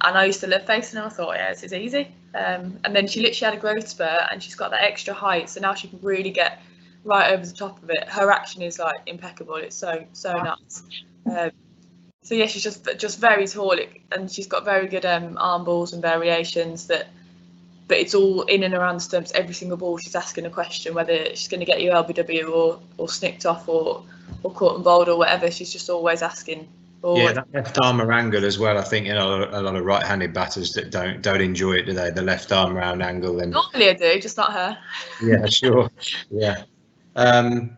S2: I used to love facing her. I thought, yeah, this is easy, and then she literally had a growth spurt, and she's got that extra height, so now she can really get right over the top of it. Her action is like impeccable. It's so nuts. So yeah, she's just very tall, and she's got very good arm balls and variations but it's all in and around the stumps. Every single ball she's asking a question, whether she's going to get you LBW or snicked off or caught and bowled or whatever. She's just always asking.
S1: Yeah, that left arm angle as well. I think, you know, a lot of right-handed batters that don't enjoy it, do they? The left arm round angle. And
S2: normally I do, just not her.
S1: Yeah, sure. Yeah. No,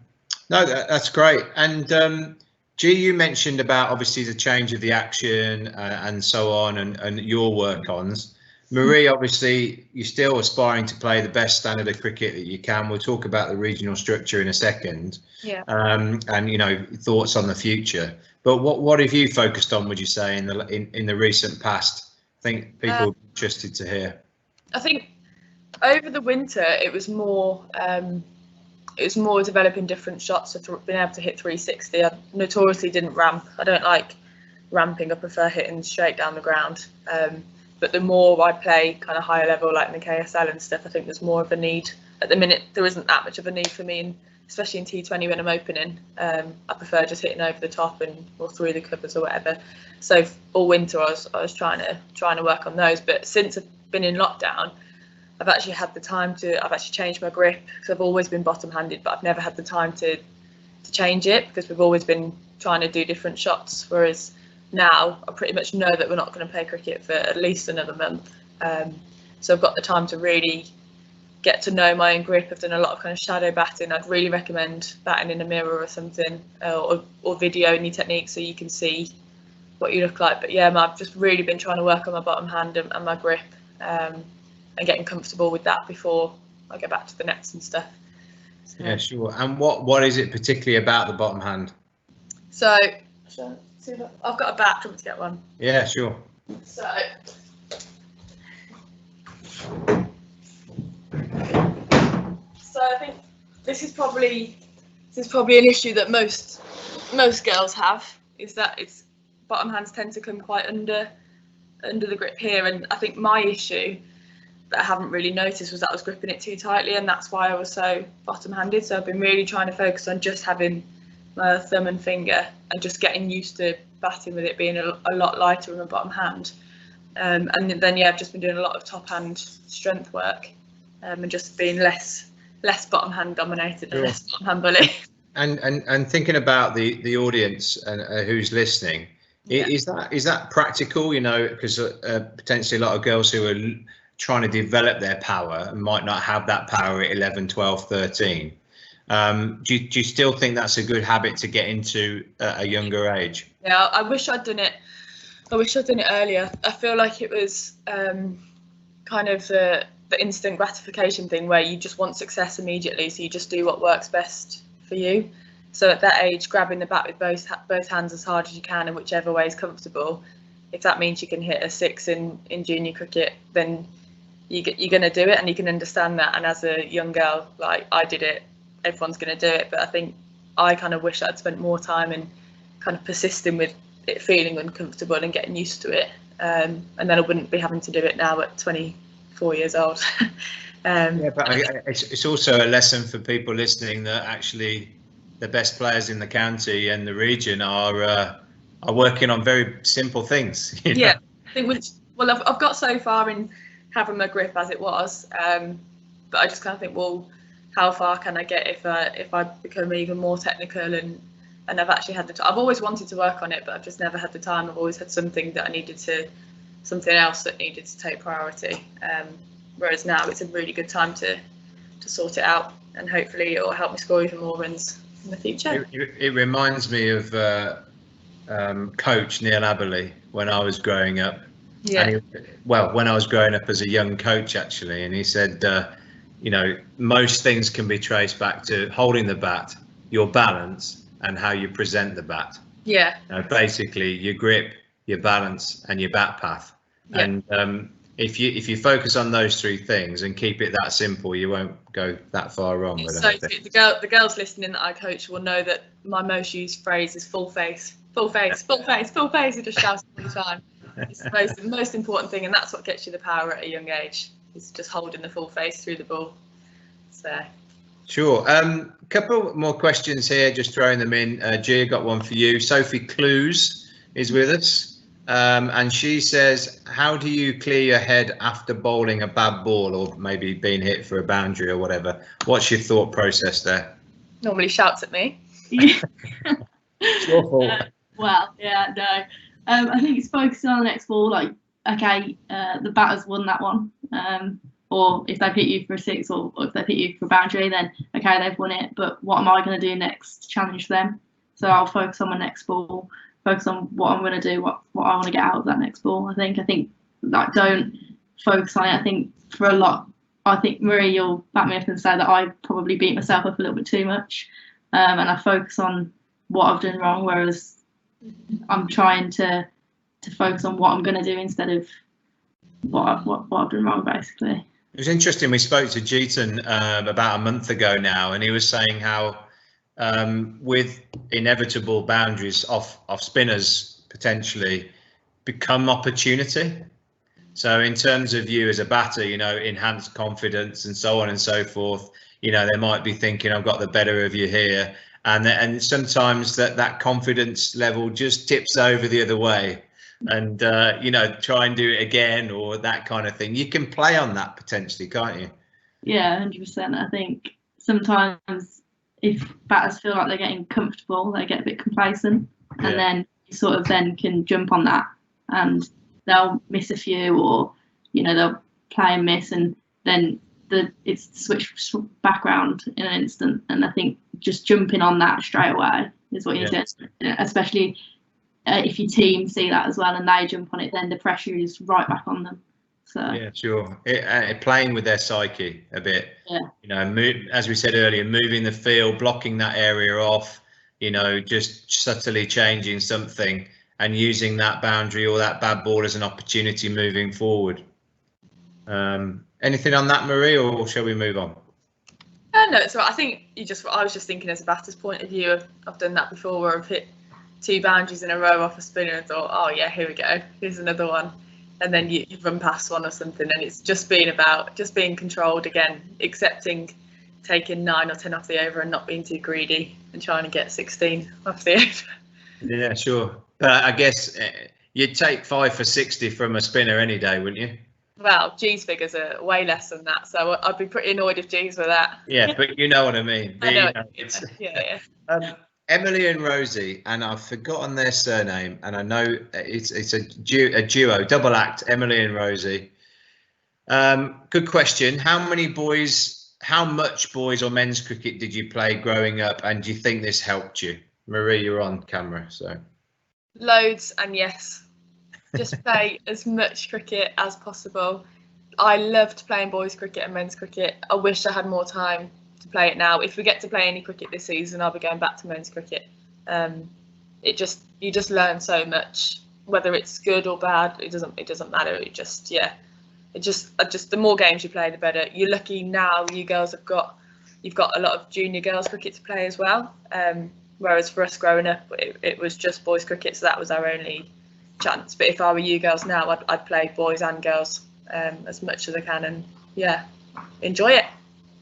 S1: that's great. And G, you mentioned about obviously the change of the action and so on, and your work-ons. Marie, obviously, you're still aspiring to play the best standard of cricket that you can. We'll talk about the regional structure in a second.
S2: Yeah.
S1: And, you know, thoughts on the future. But what have you focused on, would you say, in the recent past? I think people are interested to hear.
S2: I think over the winter it was more developing different shots, so being able to hit 360. I notoriously didn't ramp. I don't like ramping. I prefer hitting straight down the ground. But the more I play kind of higher level, like in the KSL and stuff, I think there's more of a need. At the minute, there isn't that much of a need for me, and especially in T20 when I'm opening. I prefer just hitting over the top or through the covers or whatever. So all winter I was trying to work on those. But since I've been in lockdown, I've actually had the time I've actually changed my grip, because I've always been bottom-handed, but I've never had the time to change it, because we've always been trying to do different shots. Whereas now I pretty much know that we're not going to play cricket for at least another month. So I've got the time to really get to know my own grip. I've done a lot of kind of shadow batting. I'd really recommend batting in a mirror or something, or videoing your technique so you can see what you look like. But yeah, I've just really been trying to work on my bottom hand and my grip. And getting comfortable with that before I get back to the nets and stuff. So.
S1: Yeah, sure. And what is it particularly about the bottom hand?
S2: So, see if I've got a bat. Do you want me to get one?
S1: Yeah, sure.
S2: So I think this is probably an issue that most girls have, is that it's bottom hands tend to come quite under the grip here, and I think my issue that I haven't really noticed was that I was gripping it too tightly, and that's why I was so bottom handed. So I've been really trying to focus on just having my thumb and finger and just getting used to batting with it being a lot lighter in my bottom hand. And then I've just been doing a lot of top hand strength work, and just being less bottom hand dominated and less bottom hand bully.
S1: And thinking about the audience and who's listening, is that practical? You know, because potentially a lot of girls who are trying to develop their power and might not have that power at 11, 12, 13. Do you still think that's a good habit to get into at a younger age?
S2: Yeah, I wish I'd done it earlier. I feel like it was kind of the instant gratification thing where you just want success immediately, so you just do what works best for you. So at that age, grabbing the bat with both hands as hard as you can in whichever way is comfortable. If that means you can hit a 6 in junior cricket, then you're going to do it, and you can understand that. And as a young girl, like I did it, everyone's going to do it. But I think I kind of wish I'd spent more time in kind of persisting with it feeling uncomfortable and getting used to it, and then I wouldn't be having to do it now at 24 years old.
S1: Yeah, but it's also a lesson for people listening that actually the best players in the county and the region are working on very simple things. You know?
S2: Yeah, I think I've got so far in having my grip as it was, but I just kind of think, well, how far can I get if I become even more technical and I've actually had the time. I've always wanted to work on it, but I've just never had the time. I've always had something else that needed to take priority. Whereas now it's a really good time to sort it out, and hopefully it will help me score even more runs in the future.
S1: It reminds me of coach Neil Aberley when I was growing up.
S2: Yeah.
S1: When I was growing up as a young coach, actually, and he said, you know, most things can be traced back to holding the bat, your balance, and how you present the bat.
S2: Yeah.
S1: Basically, your grip, your balance, and your bat path. Yeah. And if you focus on those three things and keep it that simple, you won't go that far wrong.
S2: So the girls listening that I coach will know that my most used phrase is full face, full face, full face, full face. I just shout all the time. It's the most important thing, and that's what gets you the power at a young age. Is just holding the full face through the ball. So.
S1: Sure. Couple more questions here, just throwing them in. Gia, got one for you. Sophie Clues is with us, and she says, how do you clear your head after bowling a bad ball or maybe being hit for a boundary or whatever? What's your thought process there?
S2: Normally shouts at me.
S1: It's your fault.
S3: Well, yeah, no. I think it's focusing on the next ball. Like, okay, the batter's won that one. Or if they've hit you for a 6 or if they've hit you for a boundary, then okay, they've won it. But what am I going to do next to challenge them? So I'll focus on my next ball, focus on what I'm going to do, what I want to get out of that next ball. I think like, don't focus on it. I think for a lot, I think Marie, you'll back me up and say that I probably beat myself up a little bit too much, and I focus on what I've done wrong, whereas I'm trying to focus on what I'm going to do instead of what I've done wrong, basically.
S1: It was interesting. We spoke to Jeetan about a month ago now, and he was saying how with inevitable boundaries off spinners potentially become opportunity. So in terms of you as a batter, you know, enhanced confidence and so on and so forth, you know, they might be thinking, I've got the better of you here. And sometimes that confidence level just tips over the other way. And, you know, try and do it again or that kind of thing. You can play on that potentially, can't you?
S3: Yeah, 100%. I think sometimes if batters feel like they're getting comfortable, they get a bit complacent, and then you sort of then can jump on that and they'll miss a few, or, you know, they'll play and miss, and then it's switched back around in an instant. And I think just jumping on that straight away is what you need to do, especially if your team see that as well and they jump on it, then the pressure is right back on them. So
S1: yeah, sure. Playing with their psyche a bit.
S3: Yeah.
S1: You know, as we said earlier, moving the field, blocking that area off, you know, just subtly changing something and using that boundary or that bad ball as an opportunity moving forward. Anything on that, Marie, or shall we move on?
S2: No, so I think I was just thinking as a batter's point of view. I've done that before where I've hit 2 boundaries in a row off a spinner and thought, oh yeah, here we go, here's another one. And then you run past one or something, and it's just being controlled again, accepting taking 9 or 10 off the over and not being too greedy and trying to get 16 off the over. Yeah,
S1: sure. But I guess you'd take 5 for 60 from a spinner any day, wouldn't you?
S2: Well, G's figures are way less than that, so I'd be pretty annoyed if G's were that.
S1: Yeah, but you know what I mean.
S2: I know. Yeah.
S1: Emily and Rosie, and I've forgotten their surname, and I know it's a duo, double act, Emily and Rosie. Good question. How much boys or men's cricket did you play growing up, and do you think this helped you? Marie, you're on camera, so.
S2: Loads, and yes. Just play as much cricket as possible. I loved playing boys cricket and men's cricket. I wish I had more time to play it now. If we get to play any cricket this season, I'll be going back to men's cricket. You just learn so much, whether it's good or bad. It doesn't matter. The more games you play, the better. You're lucky now. You girls you've got a lot of junior girls cricket to play as well. Whereas for us growing up, it was just boys cricket, so that was our only chance. But if I were you girls now, I'd play boys and girls as much as I can, and enjoy it.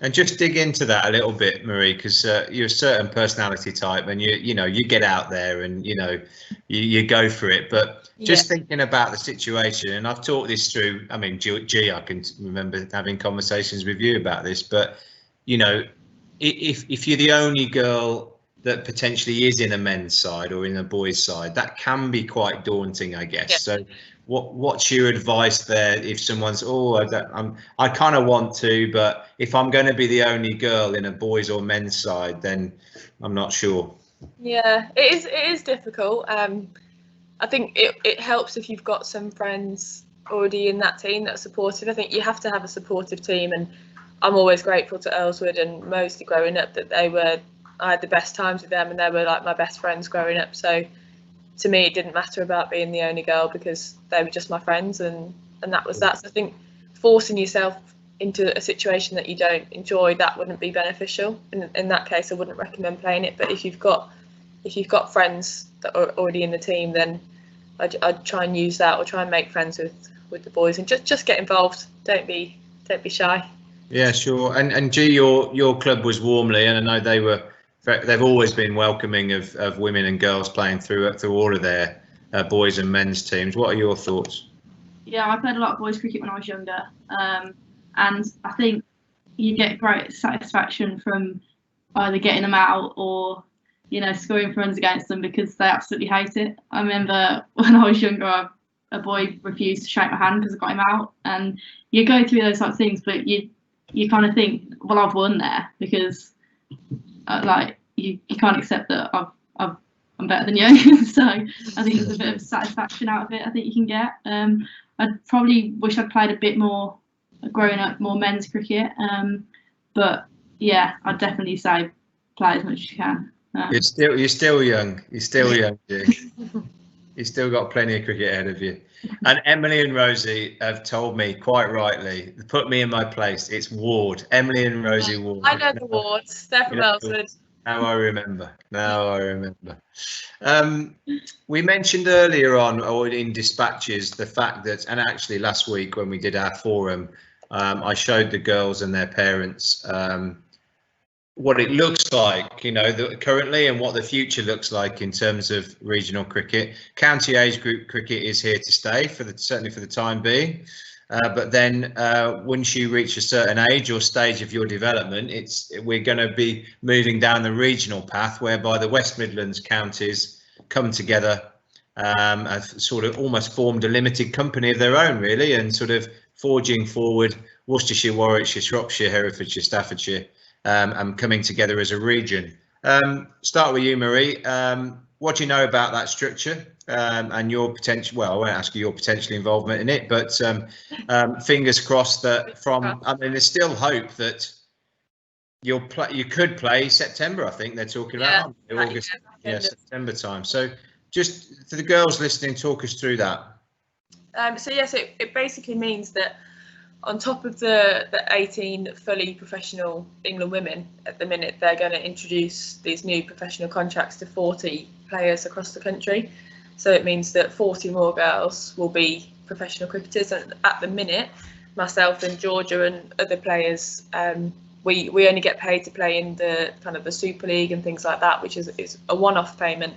S1: And just dig into that a little bit, Marie, because you're a certain personality type, and you get out there and you go for it. But just thinking about the situation, and I've talked this through. I mean, I can remember having conversations with you about this. But if you're the only girl that potentially is in a men's side or in a boys' side, that can be quite daunting, I guess. Yeah. So what's your advice there if someone's, I kind of want to, but if I'm going to be the only girl in a boys or men's side, then I'm not sure.
S2: Yeah, it is difficult. I think it helps if you've got some friends already in that team that are supportive. I think you have to have a supportive team, and I'm always grateful to Earlswood and Moseley growing up that I had the best times with them, and they were like my best friends growing up. So to me, it didn't matter about being the only girl because they were just my friends, and that was that. So I think forcing yourself into a situation that you don't enjoy, that wouldn't be beneficial. In that case, I wouldn't recommend playing it. But if you've got friends that are already in the team, then I'd try and use that, or try and make friends with the boys, and just get involved. Don't be shy.
S1: Yeah, sure. And G, your club was Warmley, and I know they've always been welcoming of women and girls playing through all of their boys and men's teams. What are your thoughts?
S3: Yeah, I played a lot of boys cricket when I was younger, and I think you get great satisfaction from either getting them out or scoring runs against them because they absolutely hate it. I remember when I was younger, a boy refused to shake my hand because I got him out, and you go through those type of things, but you kind of think, well, I've won there because you can't accept that I'm better than you. So I think there's a bit of satisfaction out of it. I think you can get. I'd probably wish I'd played a bit more growing up, more men's cricket. But yeah, I'd definitely say play as much as you can. You're
S1: still young. You're still young, Jay. You've still got plenty of cricket ahead of you. And Emily and Rosie have told me quite rightly, put me in my place. It's Ward. Emily and Rosie Ward.
S2: I know the Wards. They're from Earlswood.
S1: Now I remember. We mentioned earlier on, or in dispatches, the fact that, and actually last week when we did our forum, I showed the girls and their parents what it looks like, currently, and what the future looks like in terms of regional cricket. County age group cricket is here to stay certainly for the time being. But then once you reach a certain age or stage of your development, we're going to be moving down the regional path, whereby the West Midlands counties come together, have sort of almost formed a limited company of their own, really, and sort of forging forward Worcestershire, Warwickshire, Shropshire, Herefordshire, Staffordshire, and coming together as a region. Start with you, Marie. What do you know about that structure and your potential? Well, I won't ask you your potential involvement in it, but fingers crossed that there's still hope that You could play September, I think they're talking about, August, September time. So just to the girls listening, talk us through that.
S2: So yes, it basically means that on top of the 18 fully professional England women at the minute, they're going to introduce these new professional contracts to 40 players across the country. So it means that 40 more girls will be professional cricketers. And at the minute, myself and Georgia and other players, we only get paid to play in the kind of the Super League and things like that, which is a one-off payment.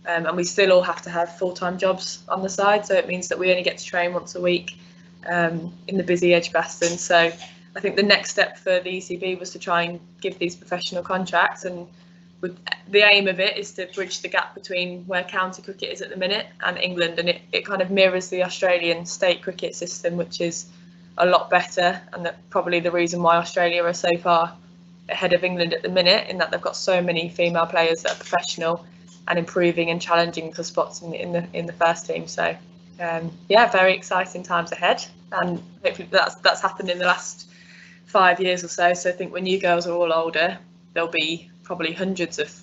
S2: And we still all have to have full-time jobs on the side. So it means that we only get to train once a week in the busy Edgbaston. So I think the next step for the ECB was to try and give these professional contracts, and the aim of it is to bridge the gap between where county cricket is at the minute and England, and it kind of mirrors the Australian state cricket system, which is a lot better, and that probably the reason why Australia are so far ahead of England at the minute, in that they've got so many female players that are professional and improving and challenging for spots in the first team. So yeah, very exciting times ahead, and hopefully that's happened in the last 5 years or so. So I think when you girls are all older, there'll be probably hundreds of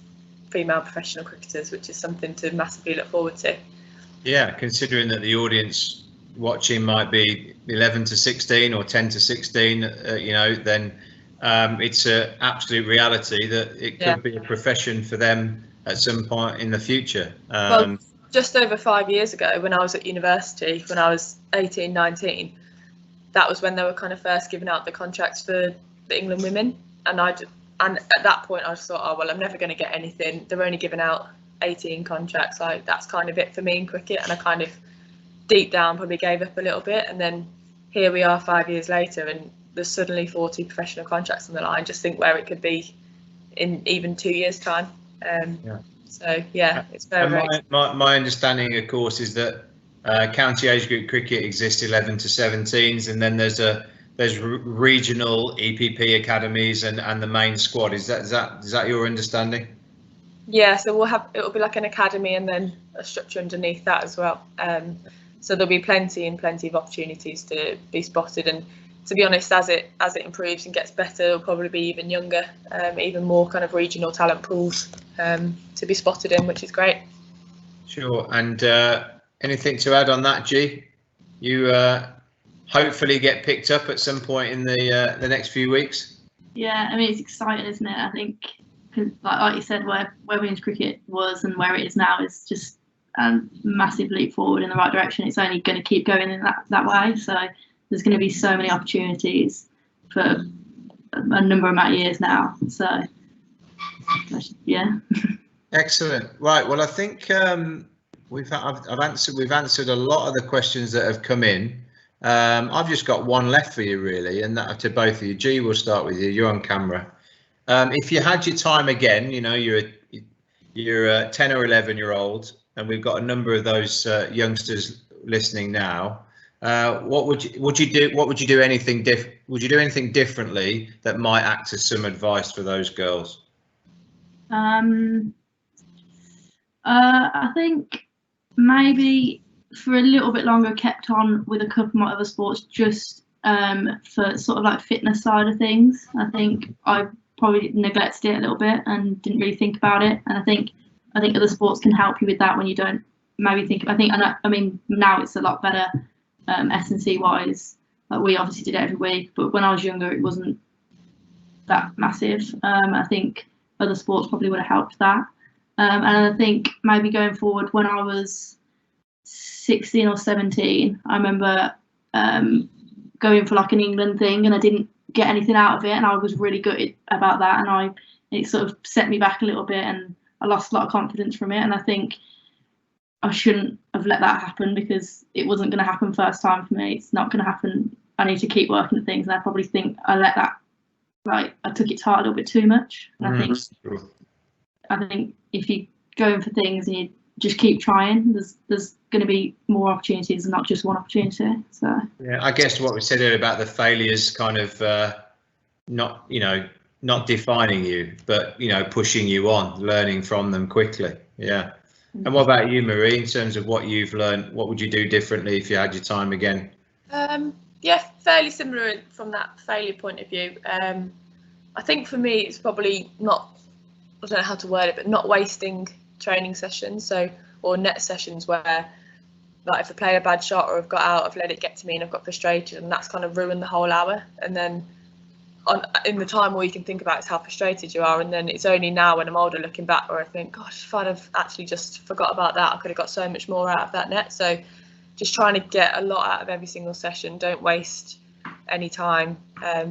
S2: female professional cricketers, which is something to massively look forward to. Yeah,
S1: considering that the audience watching might be 11 to 16 or 10 to 16, then it's an absolute reality that it could be a profession for them at some point in the future.
S2: Well, just over 5 years ago, when I was at university, when I was 18, 19, that was when they were kind of first giving out the contracts for the England women, and at that point I just thought, oh well, I'm never going to get anything. They're only giving out 18 contracts, like that's kind of it for me in cricket. And I kind of deep down probably gave up a little bit, and then here we are 5 years later, and there's suddenly 40 professional contracts on the line. Just think where it could be in even 2 years' time. So yeah, it's very.
S1: My understanding, of course, is that county age group cricket exists 11 to 17s, and then there's regional EPP academies and the main squad. Is that your understanding?
S2: Yeah, so it'll be like an academy and then a structure underneath that as well. So there'll be plenty of opportunities to be spotted, and to be honest, as it improves and gets better, it'll probably be even younger, even more kind of regional talent pools to be spotted in, which is great.
S1: Sure. And anything to add on that, G? You hopefully get picked up at some point in the next few weeks.
S3: Yeah, I mean, it's exciting, isn't it? I think, because like you said, where women's cricket was and where it is now is just a massive leap forward in the right direction. It's only going to keep going in that way. So there's going to be so many opportunities for a number of years now. So yeah.
S1: Excellent. Right. Well, I think we've answered a lot of the questions that have come in. I've just got one left for you, really, and that to both of you. G, we'll start with you. You're on camera. If you had your time again, you're a 10 or 11-year-old, and we've got a number of those youngsters listening now. What would you do? What would you do? Would you do anything differently that might act as some advice for those girls?
S3: I think maybe for a little bit longer kept on with a couple of my other sports, just for sort of like fitness side of things. I think I probably neglected it a little bit and didn't really think about it, and I think other sports can help you with that when you don't maybe think. I mean now it's a lot better S&C wise. Like we obviously did it every week, but when I was younger it wasn't that massive. I think other sports probably would have helped that, and I think maybe going forward, when I was 16 or 17, I remember going for like an England thing, and I didn't get anything out of it, and I was really gutted about that, and it sort of set me back a little bit, and I lost a lot of confidence from it. And I think I shouldn't have let that happen, because it wasn't going to happen first time for me. It's not going to happen. I need to keep working at things, and I probably think I let that, like, I took it to heart a little bit too much. And I think if you go in for things and you just keep trying, there's going to be more opportunities and not just one opportunity. So
S1: yeah, I guess what we said earlier about the failures kind of not defining you, but pushing you on, learning from them quickly. Yeah. And what about you, Marie, in terms of what you've learned? What would you do differently if you had your time again?
S2: Yeah, fairly similar from that failure point of view. I think for me, it's probably not, I don't know how to word it, but not wasting training sessions, or net sessions where, like, if I played a bad shot or I've got out, I've let it get to me and I've got frustrated, and that's kind of ruined the whole hour. And then in the time all you can think about is how frustrated you are, and then it's only now when I'm older looking back where I think, gosh, if I'd have actually just forgot about that, I could have got so much more out of that net. So just trying to get a lot out of every single session. Don't waste any time,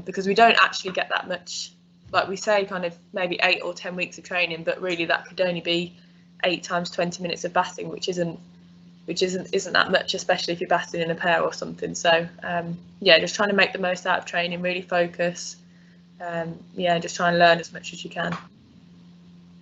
S2: because we don't actually get that much. Like we say, kind of maybe 8 or 10 weeks of training, but really that could only be 8 times 20 minutes of batting, which isn't that much, especially if you're batting in a pair or something. So yeah, just trying to make the most out of training, really focus. Yeah, just try and learn as much as you can.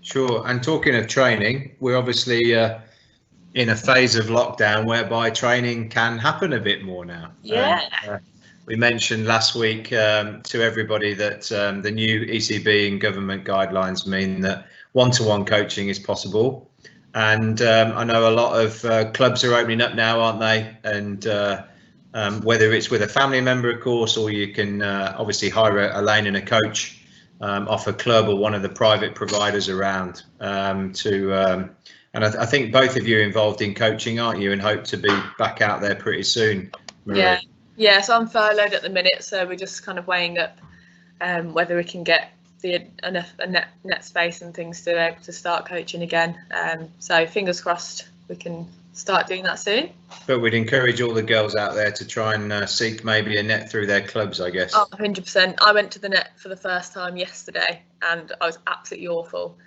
S1: Sure. And talking of training, we're obviously in a phase of lockdown whereby training can happen a bit more now.
S2: Yeah.
S1: We mentioned last week to everybody that the new ECB and government guidelines mean that one-to-one coaching is possible. And I know a lot of clubs are opening up now, aren't they? And whether it's with a family member, of course, or you can obviously hire a lane and a coach off a club or one of the private providers around and I think both of you are involved in coaching, aren't you, and hope to be back out there pretty soon, Marie?
S2: Yeah, so I'm furloughed at the minute, so we're just kind of weighing up whether we can get enough net space and things to be able to start coaching again. So fingers crossed we can start doing that soon.
S1: But we'd encourage all the girls out there to try and seek maybe a net through their clubs, I guess.
S2: Oh, 100%. I went to the net for the first time yesterday and I was absolutely awful.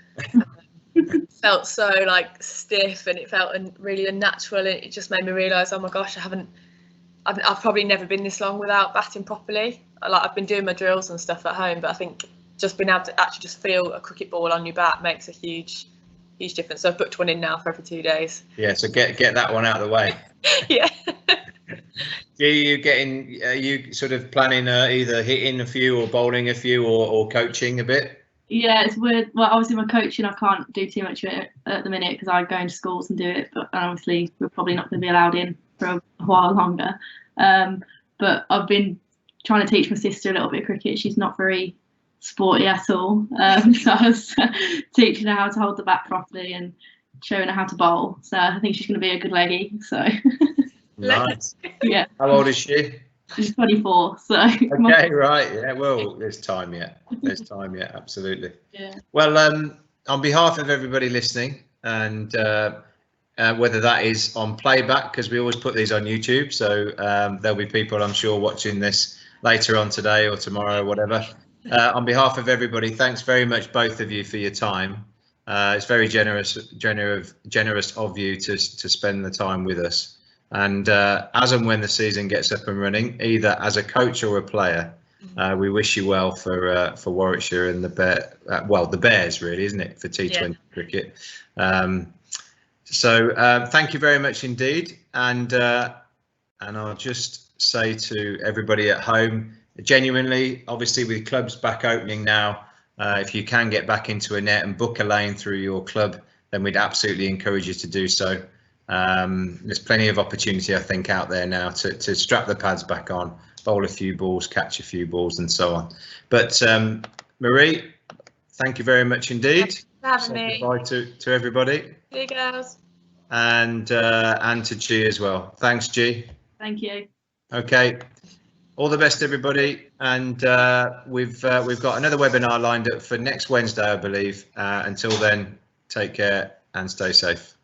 S2: Felt so like stiff, and it felt really unnatural, and it just made me realise, oh my gosh, I've probably never been this long without batting properly. Like, I've been doing my drills and stuff at home, but I think just being able to actually just feel a cricket ball on your bat makes a huge difference. So I've booked one in now for every 2 days.
S1: Yeah, so get that one out of the way.
S2: Yeah.
S1: Are you sort of planning either hitting a few or bowling a few or coaching a bit?
S3: Yeah, it's weird. Well, obviously my coaching, I can't do too much of it at the minute because I go into schools and do it, but obviously we're probably not going to be allowed in for a while longer. But I've been trying to teach my sister a little bit of cricket. She's not very sporty at all, so I was teaching her how to hold the bat properly and showing her how to bowl. So I think she's going to be a good leggy. So
S1: nice.
S3: Yeah.
S1: How old is she?
S3: She's 24. So
S1: okay, right. Yeah. Well, there's time yet. There's time yet. Absolutely.
S3: Yeah.
S1: Well, on behalf of everybody listening, and whether that is on playback, because we always put these on YouTube, so there'll be people, I'm sure, watching this later on today or tomorrow or whatever. On behalf of everybody, thanks very much, both of you, for your time. It's very generous of you to spend the time with us. And as and when the season gets up and running, either as a coach or a player, we wish you well for Warwickshire and the Bears, really, isn't it, for T20 cricket. So thank you very much indeed. And I'll just say to everybody at home, genuinely, obviously with clubs back opening now, if you can get back into a net and book a lane through your club, then we'd absolutely encourage you to do so. There's plenty of opportunity, I think, out there now to strap the pads back on, bowl a few balls, catch a few balls, and so on. But Marie, thank you very much indeed.
S2: Thanks for having me.
S1: Goodbye to everybody.
S2: See you, girls.
S1: And to G as well. Thanks, G.
S3: Thank you.
S1: Okay. All the best, everybody. And we've got another webinar lined up for next Wednesday, I believe. Until then, take care and stay safe.